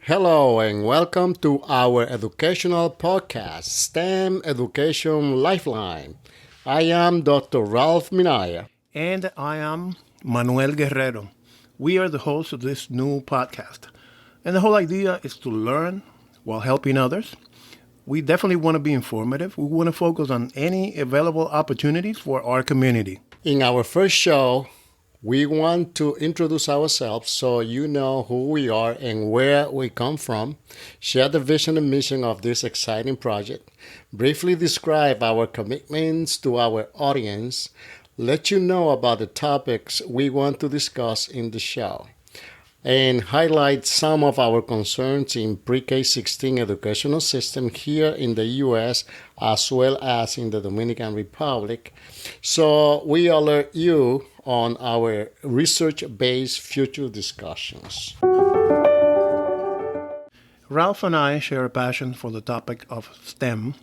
Hello and welcome to our educational podcast, STEM Education Lifeline. I am Dr. Ralph Minaya. And I am Manuel Guerrero. We are the hosts of this new podcast. And the whole idea is to learn while helping others. We definitely want to be informative. We want to focus on any available opportunities for our community. In our first show, we want to introduce ourselves so you know who we are and where we come from, share the vision and mission of this exciting project, briefly describe our commitments to our audience, let you know about the topics we want to discuss in the show, and highlight some of our concerns in pre-K 16 educational system here in the U.S. as well as in the Dominican Republic. So we alert you on our research-based future discussions. Ralph and I share a passion for the topic of STEM,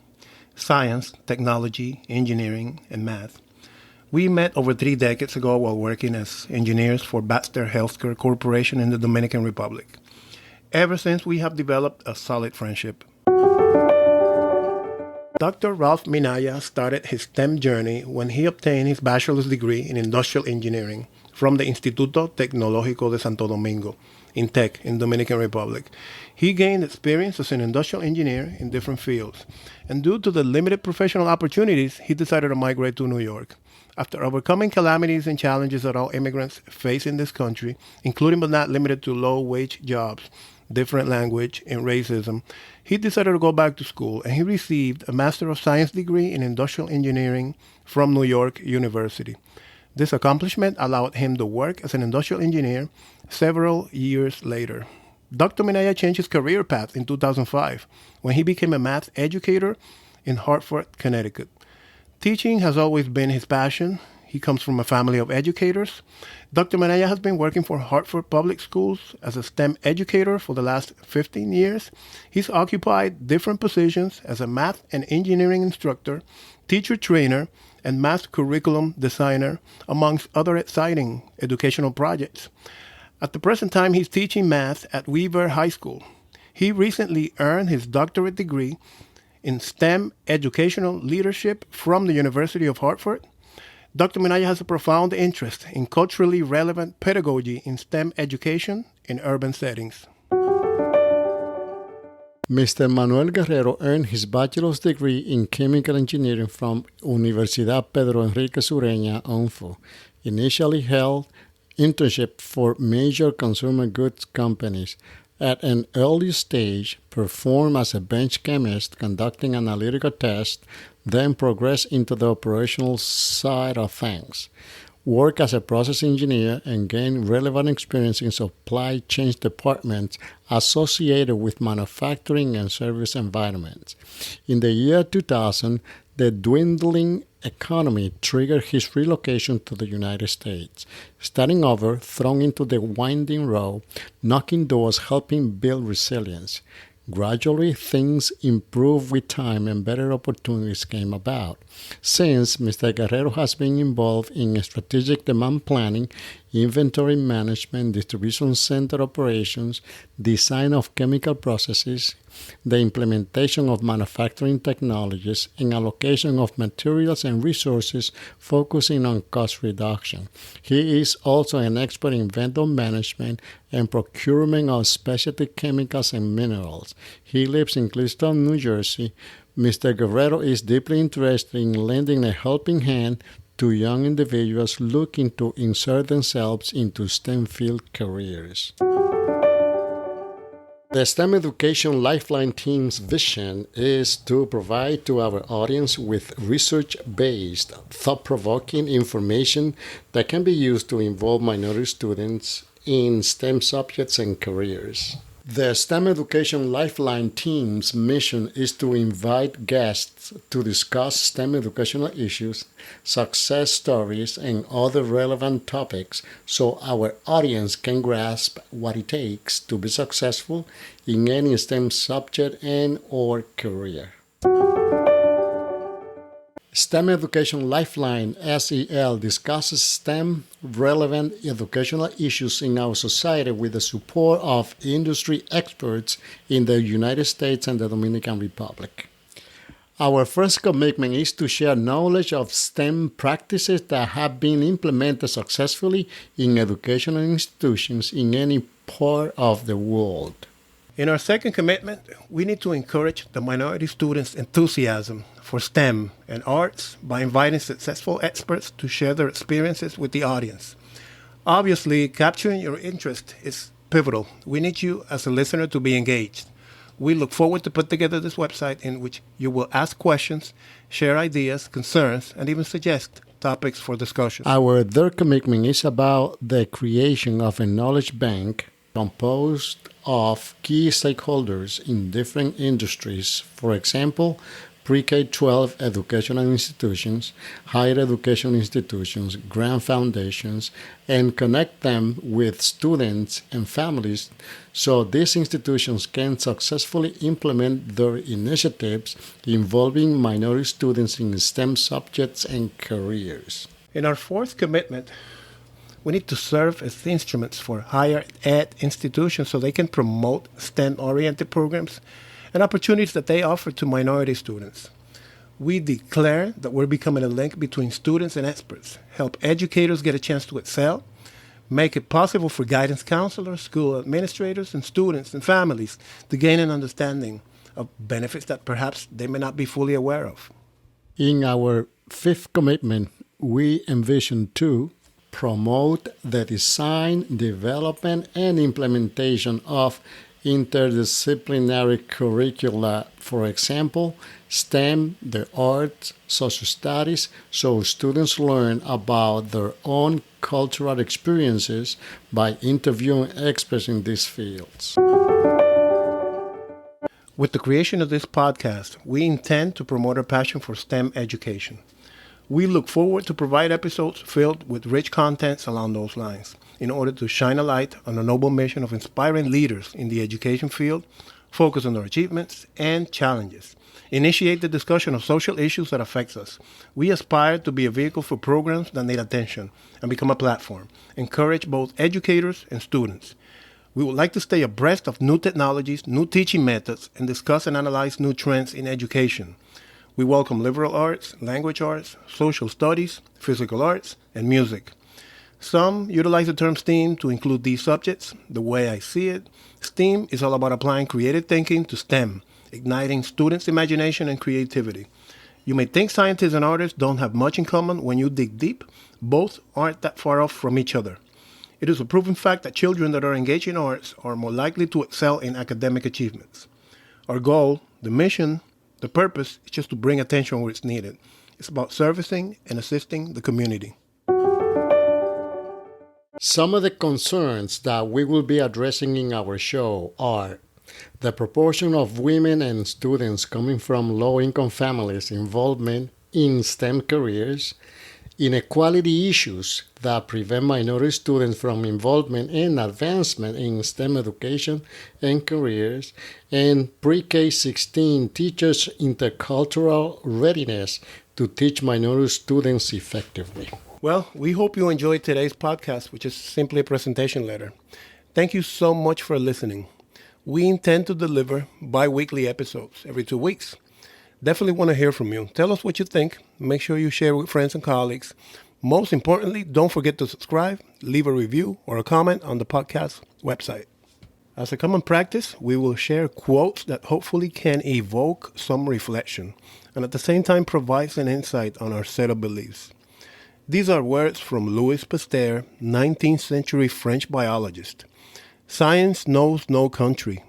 science, technology, engineering, and math. We met over 3 decades ago while working as engineers for Baxter Healthcare Corporation in the Dominican Republic. Ever since, we have developed a solid friendship. Dr. Ralph Minaya started his STEM journey when he obtained his bachelor's degree in industrial engineering from the Instituto Tecnológico de Santo Domingo, INTEC, in Dominican Republic. He gained experience as an industrial engineer in different fields, and due to the limited professional opportunities, he decided to migrate to New York. After overcoming calamities and challenges that all immigrants face in this country, including but not limited to low-wage jobs, different language, and racism, he decided to go back to school, and he received a Master of Science degree in Industrial Engineering from New York University. This accomplishment allowed him to work as an industrial engineer several years later. Dr. Minaya changed his career path in 2005 when he became a math educator in Hartford, Connecticut. Teaching has always been his passion. He comes from a family of educators. Dr. Minaya has been working for Hartford Public Schools as a STEM educator for the last 15 years. He's occupied different positions as a math and engineering instructor, teacher trainer, and math curriculum designer, amongst other exciting educational projects. At the present time, he's teaching math at Weaver High School. He recently earned his doctorate degree in STEM educational leadership from the University of Hartford. Dr. Minaya has a profound interest in culturally relevant pedagogy in STEM education in urban settings. Mr. Manuel Guerrero earned his bachelor's degree in chemical engineering from Universidad Pedro Enrique Sureña, UNFO. Initially held internship for major consumer goods companies. At an early stage, performed as a bench chemist conducting analytical tests, then progressed into the operational side of things. Worked as a process engineer and gained relevant experience in supply chain departments associated with manufacturing and service environments. In the year 2000, the dwindling economy triggered his relocation to the United States. Starting over, thrown into the winding road, knocking doors, helping build resilience. Gradually, things improved with time and better opportunities came about. Since, Mr. Guerrero has been involved in strategic demand planning, inventory management, distribution center operations, design of chemical processes, the implementation of manufacturing technologies, and allocation of materials and resources focusing on cost reduction. He is also an expert in vendor management and procurement of specialty chemicals and minerals. He lives in Clifton, New Jersey. Mr. Guerrero is deeply interested in lending a helping hand to young individuals looking to insert themselves into STEM field careers. The STEM Education Lifeline team's vision is to provide to our audience with research-based, thought-provoking information that can be used to involve minority students in STEM subjects and careers. The STEM Education Lifeline team's mission is to invite guests to discuss STEM educational issues, success stories, and other relevant topics so our audience can grasp what it takes to be successful in any STEM subject and/or career. STEM Education Lifeline, SEL, discusses STEM-relevant educational issues in our society with the support of industry experts in the United States and the Dominican Republic. Our first commitment is to share knowledge of STEM practices that have been implemented successfully in educational institutions in any part of the world. In our second commitment, we need to encourage the minority students' enthusiasm for STEM and arts by inviting successful experts to share their experiences with the audience. Obviously, capturing your interest is pivotal. We need you as a listener to be engaged. We look forward to put together this website in which you will ask questions, share ideas, concerns, and even suggest topics for discussion. Our third commitment is about the creation of a knowledge bank composed of key stakeholders in different industries. For example, pre-K-12 educational institutions, higher education institutions, grant foundations, and connect them with students and families so these institutions can successfully implement their initiatives involving minority students in STEM subjects and careers. In our fourth commitment, we need to serve as instruments for higher ed institutions so they can promote STEM-oriented programs and opportunities that they offer to minority students. We declare that we're becoming a link between students and experts, help educators get a chance to excel, make it possible for guidance counselors, school administrators, and students and families to gain an understanding of benefits that perhaps they may not be fully aware of. In our fifth commitment, we envision to promote the design, development, and implementation of interdisciplinary curricula, for example, STEM, the arts, social studies, so students learn about their own cultural experiences by interviewing experts in these fields. With the creation of this podcast, we intend to promote our passion for STEM education. We look forward to provide episodes filled with rich contents along those lines in order to shine a light on the noble mission of inspiring leaders in the education field, focus on their achievements and challenges, initiate the discussion of social issues that affect us. We aspire to be a vehicle for programs that need attention and become a platform, encourage both educators and students. We would like to stay abreast of new technologies, new teaching methods, and discuss and analyze new trends in education. We welcome liberal arts, language arts, social studies, physical arts, and music. Some utilize the term STEAM to include these subjects. The way I see it, STEAM is all about applying creative thinking to STEM, igniting students' imagination and creativity. You may think scientists and artists don't have much in common. When you dig deep, both aren't that far off from each other. It is a proven fact that children that are engaged in arts are more likely to excel in academic achievements. Our goal, the mission, the purpose is just to bring attention where it's needed. It's about servicing and assisting the community. Some of the concerns that we will be addressing in our show are the proportion of women and students coming from low-income families' involvement in STEM careers, inequality issues that prevent minority students from involvement and advancement in STEM education and careers, and pre-K-16 teachers' intercultural readiness to teach minority students effectively. Well, we hope you enjoyed today's podcast, which is simply a presentation letter. Thank you so much for listening. We intend to deliver bi-weekly episodes every 2 weeks. Definitely want to hear from you. Tell us what you think. Make sure you share with friends and colleagues. Most importantly, don't forget to subscribe, leave a review or a comment on the podcast website. As a common practice, we will share quotes that hopefully can evoke some reflection and at the same time provides an insight on our set of beliefs. These are words from Louis Pasteur, 19th century French biologist. Science knows no country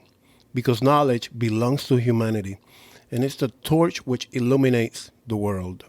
because knowledge belongs to humanity, and it's the torch which illuminates the world.